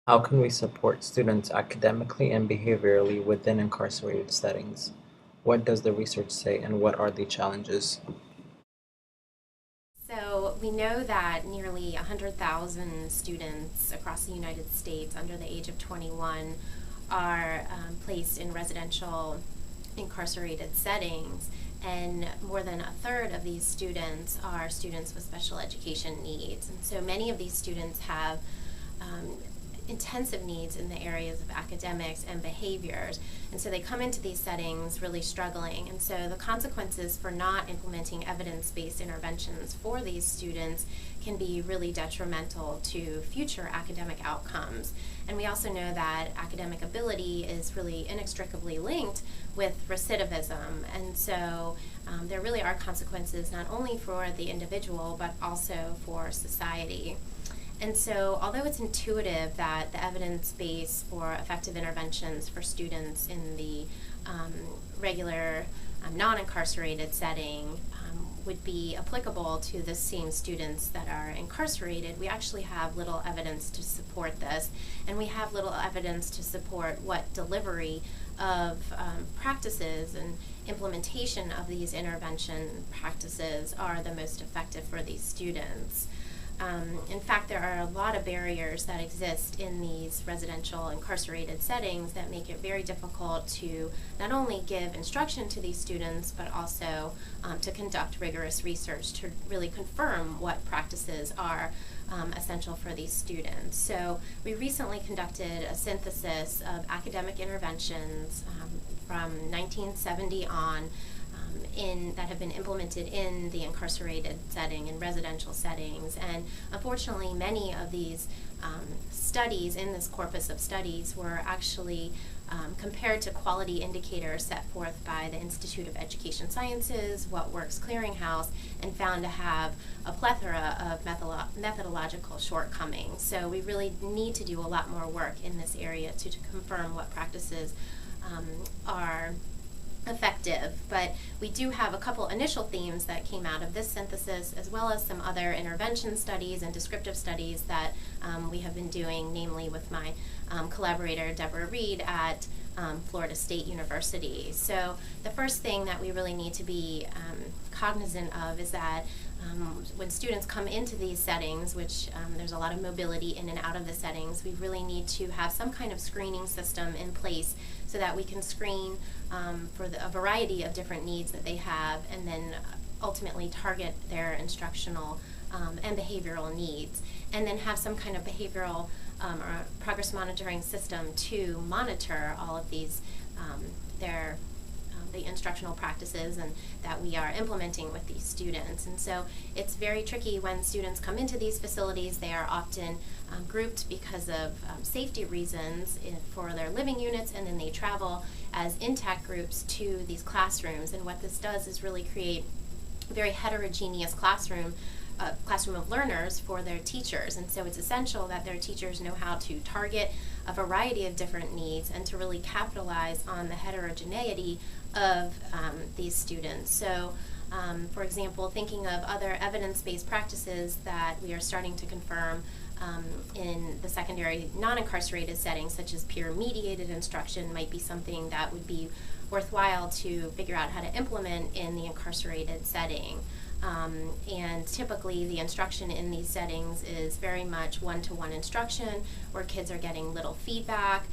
How can we support students academically and behaviorally within incarcerated settings? What does the research say and what are the challenges? So we know that nearly 100,000 students across the United States under the age of 21 are placed in residential incarcerated settings, and more than a third of these students are students with special education needs. And so many of these students have um, intensive needs in the areas of academics and behaviors. And so they come into these settings really struggling. And so the consequences for not implementing evidence-based interventions for these students can be really detrimental to future academic outcomes. And we also know that academic ability is really inextricably linked with recidivism. And so there really are consequences not only for the individual but also for society. And so, although it's intuitive that the evidence base for effective interventions for students in the regular non-incarcerated setting would be applicable to the same students that are incarcerated, we actually have little evidence to support this, and we have little evidence to support what delivery of practices and implementation of these intervention practices are the most effective for these students. In fact, there are a lot of barriers that exist in these residential incarcerated settings that make it very difficult to not only give instruction to these students, but also to conduct rigorous research to really confirm what practices are essential for these students. So we recently conducted a synthesis of academic interventions from 1970 on that have been implemented in the incarcerated setting and residential settings. And unfortunately, many of these studies in this corpus of studies were actually compared to quality indicators set forth by the Institute of Education Sciences, What Works Clearinghouse, and found to have a plethora of methodological shortcomings. So we really need to do a lot more work in this area to confirm what practices are effective. But we do have a couple initial themes that came out of this synthesis, as well as some other intervention studies and descriptive studies that we have been doing, namely with my collaborator Deborah Reed at Florida State University. So the first thing that we really need to be cognizant of is that when students come into these settings, which there's a lot of mobility in and out of the settings, we really need to have some kind of screening system in place so that we can screen for a variety of different needs that they have, and then ultimately target their instructional and behavioral needs, and then have some kind of behavioral or progress monitoring system to monitor all of these the instructional practices and that we are implementing with these students. And so it's very tricky when students come into these facilities. They are often grouped because of safety reasons for their living units, and then they travel as intact groups to these classrooms. And what this does is really create a very heterogeneous classroom of learners for their teachers. And so it's essential that their teachers know how to target a variety of different needs and to really capitalize on the heterogeneity of these students. So for example, thinking of other evidence-based practices that we are starting to confirm in the secondary non-incarcerated settings, such as peer-mediated instruction, might be something that would be worthwhile to figure out how to implement in the incarcerated setting. And typically the instruction in these settings is very much one-to-one instruction where kids are getting little feedback,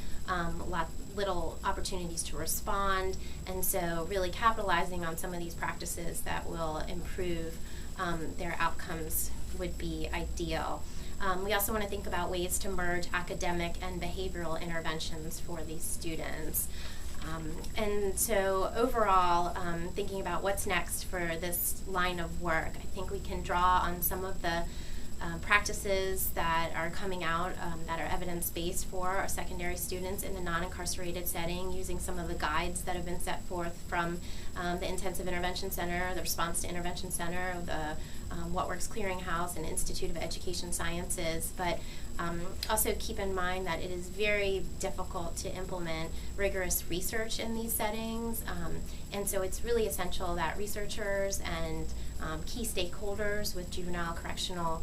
little opportunities to respond, and so really capitalizing on some of these practices that will improve their outcomes would be ideal. We also want to think about ways to merge academic and behavioral interventions for these students. And so overall, thinking about what's next for this line of work, I think we can draw on some of the practices that are coming out that are evidence-based for our secondary students in the non-incarcerated setting, using some of the guides that have been set forth from the Intensive Intervention Center, the Response to Intervention Center, the What Works Clearinghouse, and Institute of Education Sciences. But also keep in mind that it is very difficult to implement rigorous research in these settings, and so it's really essential that researchers and key stakeholders with juvenile correctional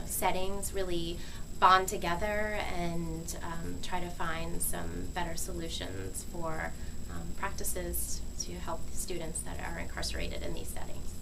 settings really bond together and try to find some better solutions for practices to help the students that are incarcerated in these settings.